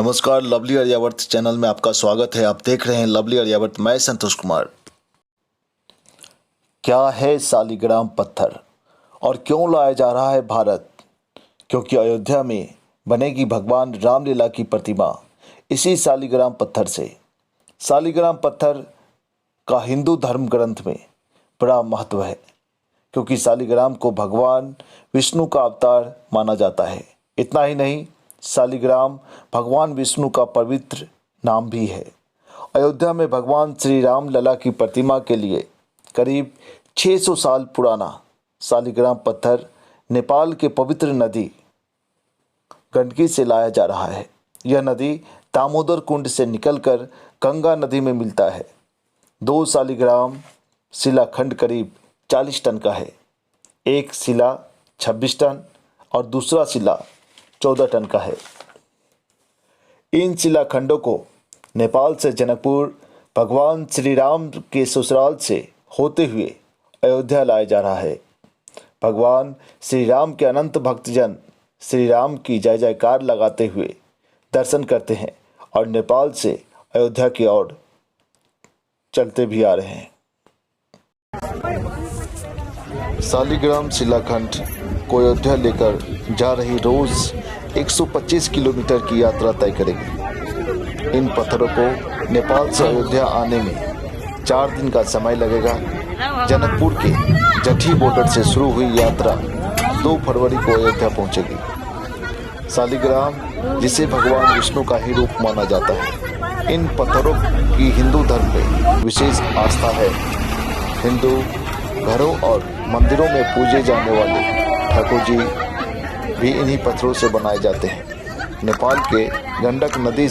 नमस्कार, lovely Aryavart channel में आपका स्वागत है। आप देख रहे हैं लवली आर्यावर्त। मैं संतोष कुमार। क्या है शालिग्राम पत्थर और क्यों लाया जा रहा है भारत? क्योंकि अयोध्या में बनेगी भगवान रामलीला की प्रतिमा इसी शालिग्राम पत्थर से। शालिग्राम पत्थर का हिंदू धर्म ग्रंथ में बड़ा महत्व है, क्योंकि शालिग्राम को भगवान विष्णु का अवतार माना जाता है। इतना ही नहीं, शालिग्राम भगवान विष्णु का पवित्र नाम भी है। अयोध्या में भगवान श्री राम लला की प्रतिमा के लिए करीब 600 साल पुराना शालिग्राम पत्थर नेपाल के पवित्र नदी गंडकी से लाया जा रहा है। यह नदी दामोदर कुंड से निकलकर गंगा नदी में मिलता है। 2 शालिग्राम शिलाखंड करीब 40 टन का है। एक शिला 26 टन और दूसरा शिला 14 टन का है। इन शिलाखंडों को नेपाल से जनकपुर भगवान श्री राम के ससुराल से होते हुए अयोध्या लाया जा रहा है। भगवान श्री राम के अनंत भक्तजन श्री राम की जय जयकार लगाते हुए दर्शन करते हैं और नेपाल से अयोध्या की ओर चलते भी आ रहे हैं। शालिग्राम शिलाखंड को अयोध्या लेकर जा रही रोज 125 किलोमीटर की यात्रा तय करेगी। इन पत्थरों को नेपाल से अयोध्या आने में 4 दिन का समय लगेगा। जनकपुर के जठी बॉर्डर से शुरू हुई यात्रा 2 फरवरी को अयोध्या पहुंचेगी। शालिग्राम, जिसे भगवान विष्णु का ही रूप माना जाता है, इन पत्थरों की हिंदू धर्म में विशेष आस्था है। हिंदू घरों और मंदिरों में पूजे जाने वाले ठाकुर जी भी इन्हीं पत्थरों से बनाए जाते हैं। नेपाल के गंडक नदी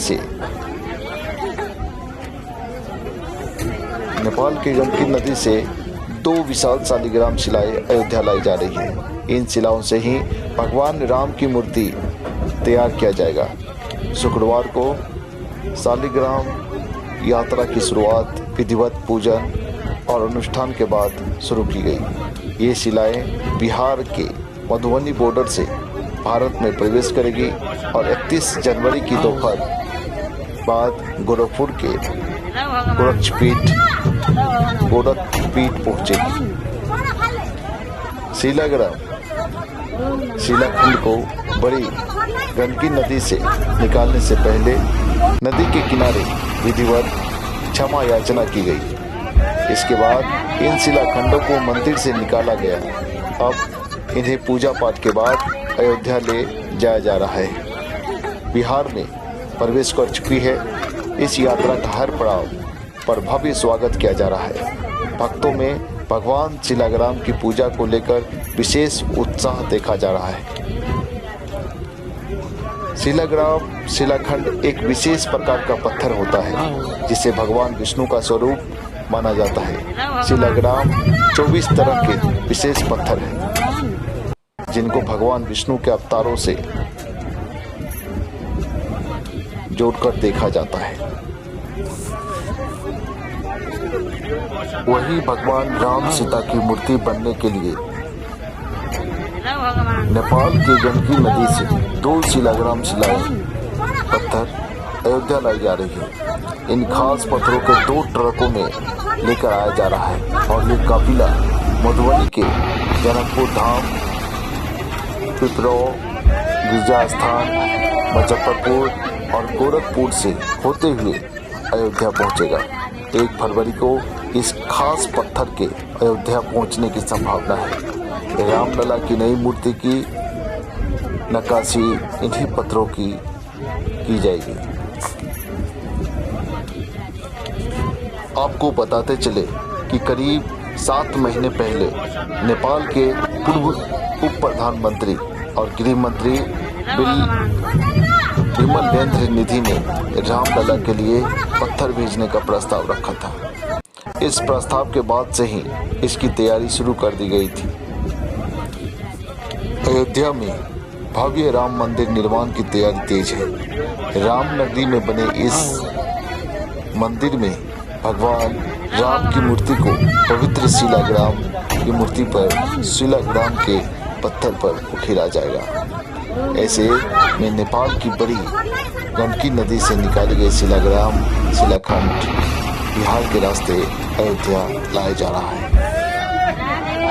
से दो विशाल शालिग्राम शिलाएं अयोध्या लाई जा रही है। इन शिलाओं से ही भगवान राम की मूर्ति तैयार किया जाएगा। शुक्रवार को शालिग्राम यात्रा की शुरुआत विधिवत पूजन और अनुष्ठान के बाद शुरू की गई। ये शिलाएं बिहार के मधुबनी बॉर्डर से भारत में प्रवेश करेगी और 31 जनवरी की दोपहर बाद गोरखपुर के गोरखपीठ पहुंचेगी। शिलाखंड को बड़ी गंडकी नदी से निकालने से पहले नदी के किनारे विधिवत क्षमा याचना की गई। इसके बाद इन शिलाखंडों को मंदिर से निकाला गया। अब इन्हें पूजा पाठ के बाद अयोध्या ले जाया जा रहा है। बिहार में प्रवेश कर चुकी है। इस यात्रा का हर पड़ाव पर भव्य स्वागत किया जा रहा है। भक्तों में भगवान शालिग्राम की पूजा को लेकर विशेष उत्साह देखा जा रहा है। शालिग्राम शिलाखंड एक विशेष प्रकार का पत्थर होता है, जिसे भगवान विष्णु का स्वरूप माना जाता है। शालिग्राम 24 तरह के विशेष पत्थर हैं, जिनको भगवान विष्णु के अवतारों से जोड़कर देखा जाता है। वही भगवान राम सीता की मूर्ति बनने के लिए नेपाल की गंडकी नदी से 2 शालिग्राम शिलाएं पत्थर अयोध्या लाई जा रही है। इन खास पत्थरों को 2 ट्रकों में लेकर आया जा रहा है और ये काफिला मधुबनी के जनकपुर धाम, पिपरो, गिरजा स्थान, मुजफ्फरपुर और गोरखपुर से होते हुए अयोध्या पहुंचेगा। 1 फरवरी को इस खास पत्थर के अयोध्या पहुंचने की संभावना है। रामलला की नई मूर्ति की नक्काशी इन्हीं पत्थरों की जाएगी। आपको बताते चले कि करीब 7 महीने पहले नेपाल के पूर्व उप प्रधानमंत्री और गृह मंत्री विमलेंद्र निधि ने रामलला के लिए पत्थर भेजने का प्रस्ताव रखा था। इस प्रस्ताव के बाद से ही इसकी तैयारी शुरू कर दी गई थी। अयोध्या में भव्य राम मंदिर निर्माण की तैयारी तेज है। राम नगरी में बने इस मंदिर में भगवान राम की मूर्ति को पवित्र शालिग्राम की मूर्ति पर शालिग्राम के पत्थर पर उकेरा जाएगा। ऐसे में नेपाल की बड़ी गंडकी नदी से निकाले गए शिलाग्राम शिलाखंड बिहार के रास्ते अयोध्या लाया जा रहा है।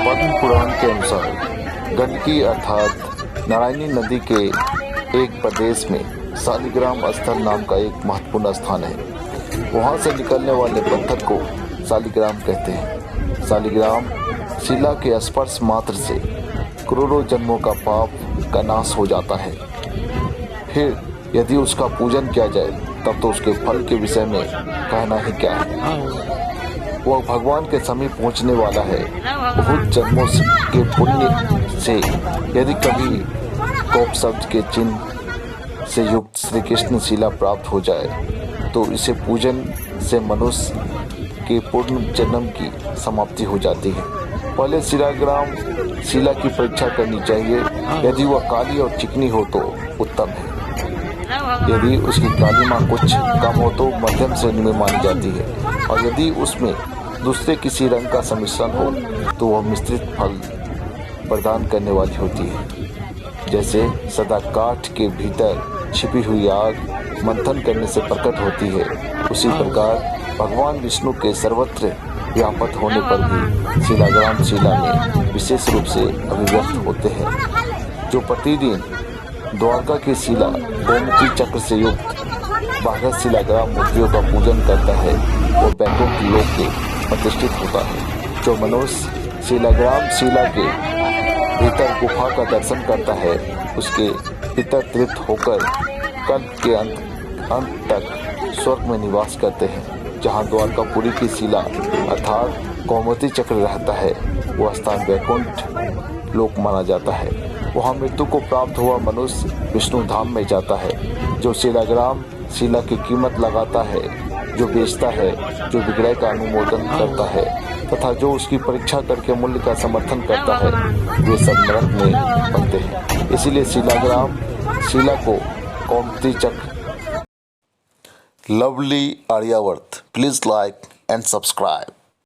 पद्म पुराण के अनुसार गंडकी अर्थात नारायणी नदी के एक प्रदेश में शालिग्राम स्थल नाम का एक महत्वपूर्ण स्थान है। वहां से निकलने वाले पत्थर को शालिग्राम कहते हैं। शालिग्राम शिला के स्पर्श मात्र से करोड़ों जन्मों का पाप का नाश हो जाता है। फिर यदि उसका पूजन किया जाए तब तो उसके फल के विषय में कहना ही क्या है। वह भगवान के समीप पहुंचने वाला है। बहुत जन्मों के पुण्य से यदि कभी कोप शब्द के चिन्ह से युक्त श्री कृष्ण शिला प्राप्त हो जाए तो इसे पूजन से मनुष्य के पूर्ण जन्म की समाप्ति हो जाती है। पहले शिलाग्राम शिला की परीक्षा करनी चाहिए। यदि वह काली और चिकनी हो तो उत्तम है। यदि उसकी कालीमा कुछ कम हो तो मध्यम श्रेणी में मानी जाती है, और यदि उसमें दूसरे किसी रंग का सम्मिश्रण हो तो वह मिश्रित फल प्रदान करने वाली होती है। जैसे सदा काठ के भीतर छिपी हुई आग मंथन करने से प्रकट होती है, उसी प्रकार भगवान विष्णु के सर्वत्र व्यापक होने पर भी शिलाग्राम शिला में विशेष रूप से अभिव्यक्त होते हैं। जो प्रतिदिन द्वारका की शिला गोमती चक्र से युक्त 12 शिलाग्राम मूर्तियों का पूजन करता है वो बैकुंठ लोक के प्रतिष्ठित होता है। जो मनुष्य शिलाग्राम शिला के भीतर गुफा का दर्शन करता है उसके पितर तृप्त होकर कल्प के अंत तक स्वर्ग में निवास करते हैं। जहाँ द्वारकापुरी की शिला अर्थात गोमती चक्र रहता है वह स्थान वैकुंठ लोक माना जाता है। वहाँ मृत्यु को प्राप्त हुआ मनुष्य विष्णु धाम में जाता है। जो शिलाग्राम शिला की कीमत लगाता है, जो बेचता है, जो विक्रय का अनुमोदन करता है तथा जो उसकी परीक्षा करके मूल्य का समर्थन करता है वे सब नरक में पड़ते हैं। इसीलिए शिलाग्राम शिला को गोमती चक्र। Lovely Aryavart, please like and subscribe.